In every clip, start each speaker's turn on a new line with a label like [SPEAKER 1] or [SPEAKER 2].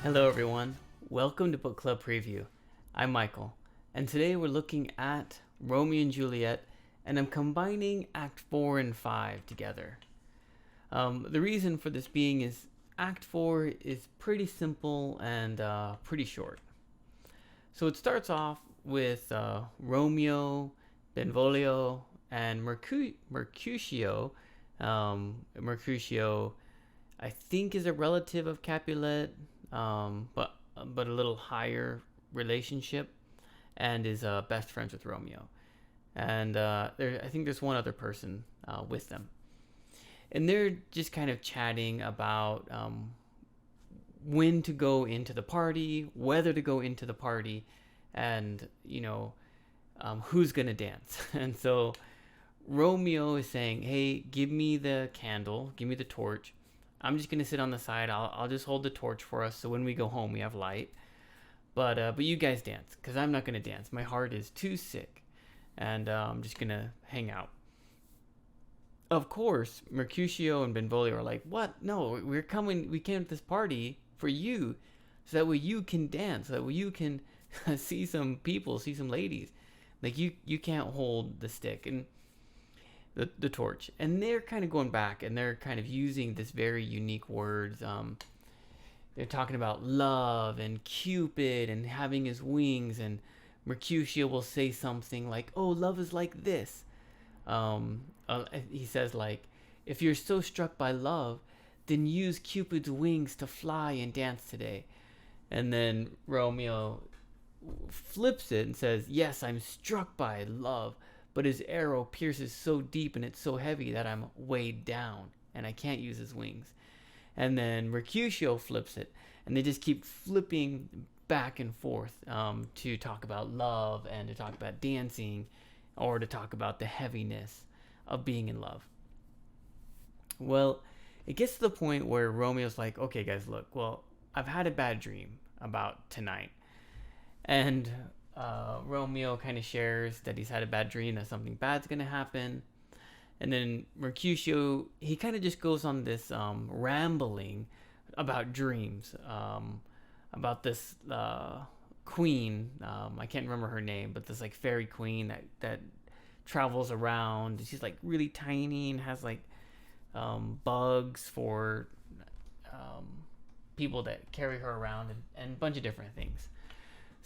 [SPEAKER 1] Hello, everyone. Welcome to Book Club Preview. I'm Michael, and today we're looking at Romeo and Juliet, and I'm combining Act 4 and 5 together. The reason for this being is Act 4 is pretty simple and pretty short. So it starts off with Romeo, Benvolio, and Mercutio. Mercutio, I think, is a relative of Capulet, but a little higher relationship, and is best friends with Romeo. And I think there's one other person with them, and they're just kind of chatting about when to go into the party, whether to go into the party, and who's gonna dance. And so Romeo is saying, "Hey, give me the candle, give me the torch. I'm just gonna sit on the side. I'll just hold the torch for us, so when we go home, we have light. But you guys dance, cause I'm not gonna dance. My heart is too sick, and I'm just gonna hang out." Of course, Mercutio and Benvolio are like, "What? No, we're coming. We came to this party for you, so that way you can dance, so that way you can see some people, see some ladies. Like you can't hold the stick and the torch." And they're kind of going back, and they're kind of using this very unique words. They're talking about love and Cupid and having his wings, and Mercutio will say something like, "Oh, love is like this." He says, like, "If you're so struck by love, then use Cupid's wings to fly and dance today." And then Romeo flips it and says, "Yes, I'm struck by love, but his arrow pierces so deep and it's so heavy that I'm weighed down and I can't use his wings." And then Mercutio flips it, and they just keep flipping back and forth to talk about love and to talk about dancing, or to talk about the heaviness of being in love. Well, it gets to the point where Romeo's like, "Okay, guys, look, well, I've had a bad dream about tonight." And Romeo kind of shares that he's had a bad dream, that something bad's going to happen. And then Mercutio, he kind of just goes on this rambling about dreams, about this queen. I can't remember her name, but this like fairy queen that travels around. She's like really tiny and has like bugs for people that carry her around, and a bunch of different things.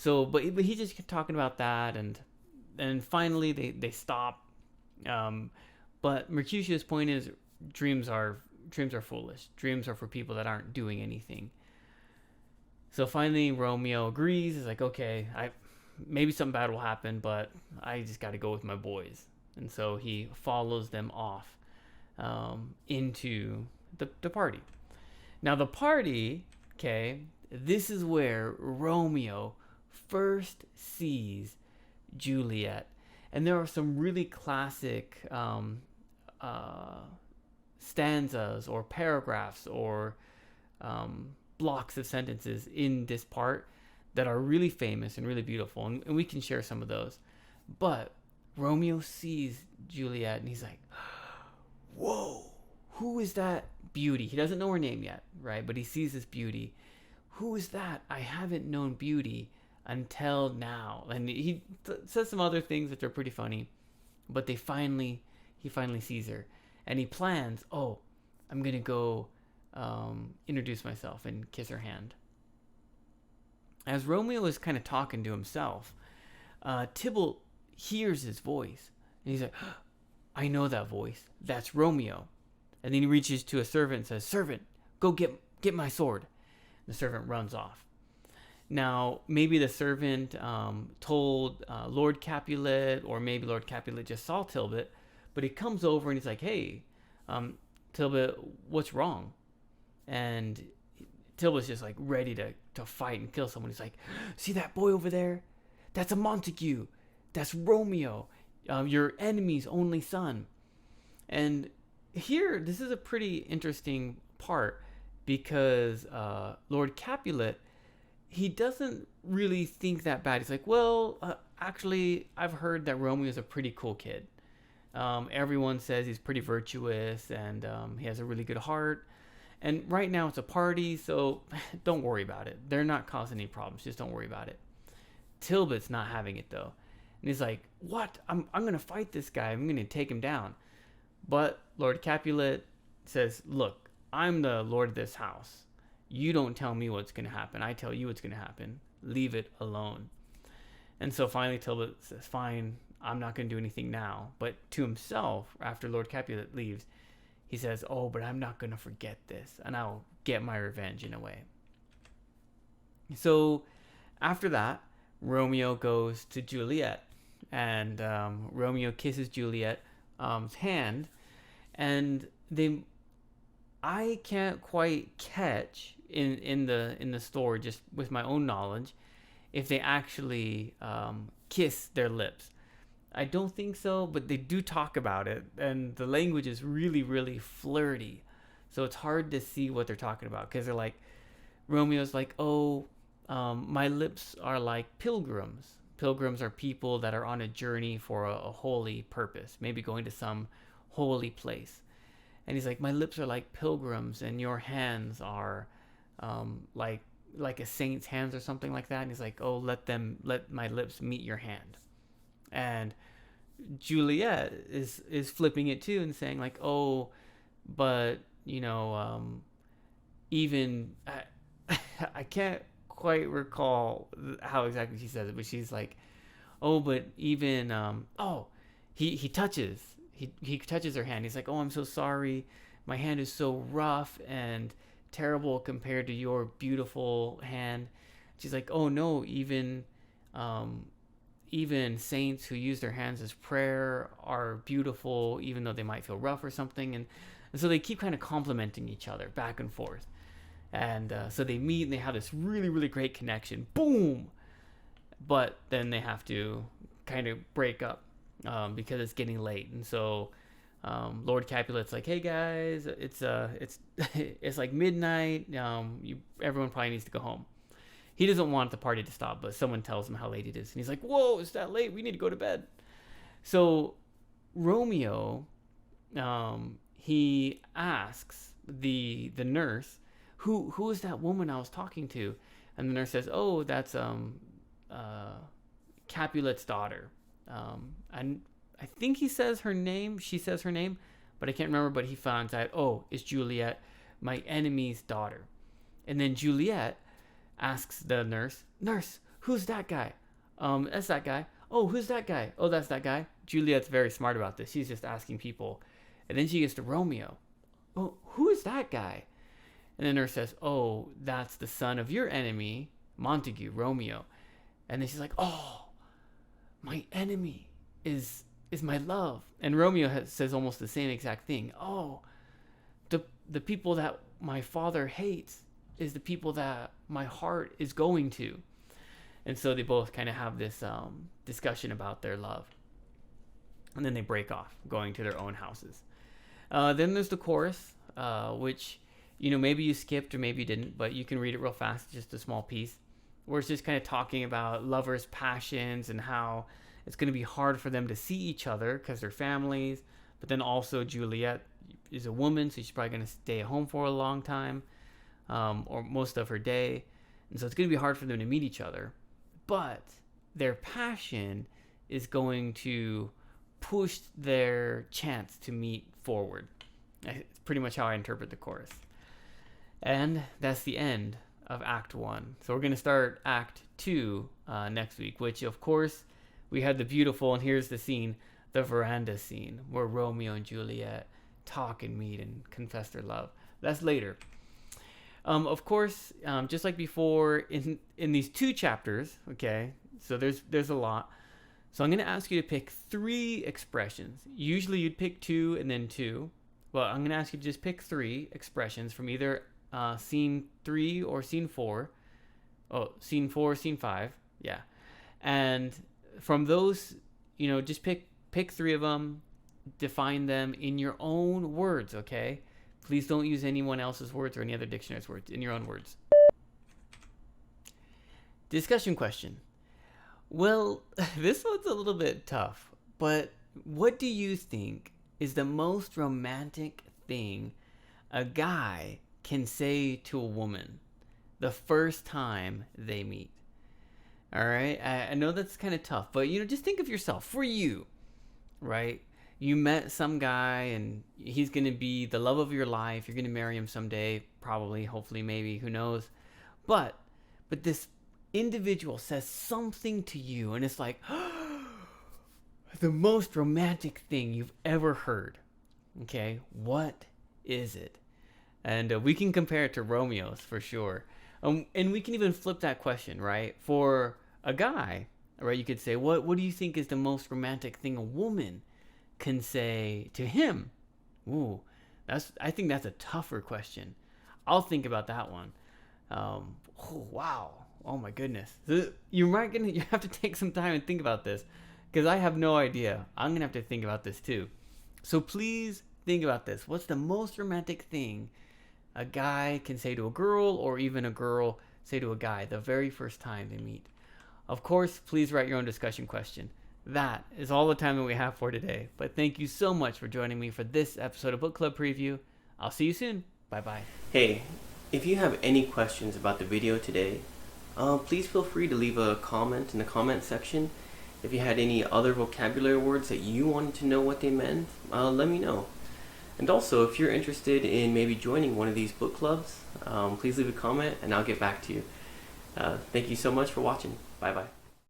[SPEAKER 1] So, but he's just talking about that, and finally they stop. But Mercutio's point is, dreams are foolish. Dreams are for people that aren't doing anything. So finally Romeo agrees. He's like, "Okay, maybe something bad will happen, but I just got to go with my boys." And so he follows them off into the party. Now the party, okay, this is where Romeo first sees Juliet, and there are some really classic stanzas or paragraphs or blocks of sentences in this part that are really famous and really beautiful, and we can share some of those. But Romeo sees Juliet, and he's like, "Whoa, who is that beauty?" He doesn't know her name yet, right? But he sees this beauty. "Who is that? I haven't known beauty until now." And he says some other things that are pretty funny, but he finally sees her, and he plans, "Oh, I'm gonna go introduce myself and kiss her hand." As Romeo is kind of talking to himself, Tybalt hears his voice, and he's like, "I know that voice. That's Romeo." And then he reaches to a servant and says, "Servant, go get my sword." The servant runs off. Now, maybe the servant told Lord Capulet, or maybe Lord Capulet just saw Tybalt, but he comes over and he's like, "Hey, Tybalt, what's wrong?" And Tybalt's just like ready to fight and kill someone. He's like, "See that boy over there? That's a Montague. That's Romeo, your enemy's only son." And here, this is a pretty interesting part, because Lord Capulet, he doesn't really think that bad. He's like, "Well, actually, I've heard that Romeo is a pretty cool kid. Everyone says he's pretty virtuous, and he has a really good heart." And right now it's a party, so don't worry about it. They're not causing any problems. Just don't worry about it. Tilbot's not having it though. And he's like, what? I'm going to fight this guy. I'm going to take him down. But Lord Capulet says, look, I'm the lord of this house. You don't tell me what's going to happen. I tell you what's going to happen. Leave it alone. And so finally Tilbot says, fine, I'm not going to do anything now. But to himself, after Lord Capulet leaves, he says, oh, but I'm not going to forget this, and I'll get my revenge in a way. So after that, Romeo goes to Juliet, and Romeo kisses Juliet's hand, and I can't quite catch in the story, just with my own knowledge, if they actually kiss their lips. I don't think so, but they do talk about it, and the language is really, really flirty. So it's hard to see what they're talking about, because they're like, Romeo's like, oh, my lips are like pilgrims. Pilgrims are people that are on a journey for a holy purpose, maybe going to some holy place. And he's like, my lips are like pilgrims, and your hands are like a saint's hands or something like that. And he's like, oh, let my lips meet your hand. And Juliet is flipping it too and saying like, oh, but even I can't quite recall how exactly she says it, but she's like, oh, but even he touches her hand. He's like, oh, I'm so sorry, my hand is so rough and terrible compared to your beautiful hand. She's like, oh no, even saints who use their hands as prayer are beautiful, even though they might feel rough or something. And so they keep kind of complimenting each other back and forth. And so they meet and they have this really, really great connection. Boom! But then they have to kind of break up because it's getting late. And so Lord Capulet's like, hey guys, it's it's like midnight. Everyone probably needs to go home. He doesn't want the party to stop, but someone tells him how late it is. And he's like, whoa, it's that late. We need to go to bed. So Romeo, he asks the nurse, who is that woman I was talking to? And the nurse says, oh, that's Capulet's daughter. And I think he says her name. She says her name, but I can't remember. But he finds out, oh, it's Juliet, my enemy's daughter. And then Juliet asks the nurse, who's that guy? That's that guy. Oh, who's that guy? Oh, that's that guy. Juliet's very smart about this. She's just asking people. And then she gets to Romeo. Oh, who is that guy? And the nurse says, oh, that's the son of your enemy, Montague, Romeo. And then she's like, oh, my enemy is my love. And Romeo says almost the same exact thing. Oh, the people that my father hates is the people that my heart is going to. And so they both kind of have this discussion about their love. And then they break off, going to their own houses. Then there's the chorus, which, maybe you skipped or maybe you didn't, but you can read it real fast, just a small piece, where it's just kind of talking about lovers' passions and how it's going to be hard for them to see each other because they're families. But then also Juliet is a woman, so she's probably going to stay at home for a long time. Or most of her day. And so it's going to be hard for them to meet each other. But their passion is going to push their chance to meet forward. It's pretty much how I interpret the chorus. And that's the end of Act 1. So we're going to start Act 2 next week, which, of course, we had the beautiful, and here's the scene, the veranda scene, where Romeo and Juliet talk and meet and confess their love. That's later. Of course, just like before, in these 2 chapters, okay, so there's a lot. So I'm going to ask you to pick 3 expressions. Usually you'd pick 2 and then 2. Well, I'm going to ask you to just pick 3 expressions from either scene 3 or scene 4. Oh, scene 4, scene 5, yeah. And from those, just pick 3 of them, define them in your own words, okay? Please don't use anyone else's words or any other dictionary's words, in your own words. Discussion question. Well, this one's a little bit tough, but what do you think is the most romantic thing a guy can say to a woman the first time they meet? All right. I know that's kind of tough, but just think of yourself. For you, right? You met some guy and he's going to be the love of your life. You're going to marry him someday, probably, hopefully, maybe, who knows. But this individual says something to you and it's like the most romantic thing you've ever heard. Okay, what is it? And we can compare it to Romeo's for sure. And we can even flip that question, right? For a guy, right? You could say, what do you think is the most romantic thing a woman can say to him? Ooh, I think that's a tougher question. I'll think about that one. Oh, wow. Oh my goodness. You have to take some time and think about this, because I have no idea. I'm gonna have to think about this too. So please think about this. What's the most romantic thing a guy can say to a girl, or even a girl say to a guy the very first time they meet? Of course, please write your own discussion question. That is all the time that we have for today. But thank you so much for joining me for this episode of Book Club Preview. I'll see you soon. Bye-bye.
[SPEAKER 2] Hey, if you have any questions about the video today, please feel free to leave a comment in the comment section. If you had any other vocabulary words that you wanted to know what they meant, let me know. And also, if you're interested in maybe joining one of these book clubs, please leave a comment and I'll get back to you. Thank you so much for watching. Bye-bye.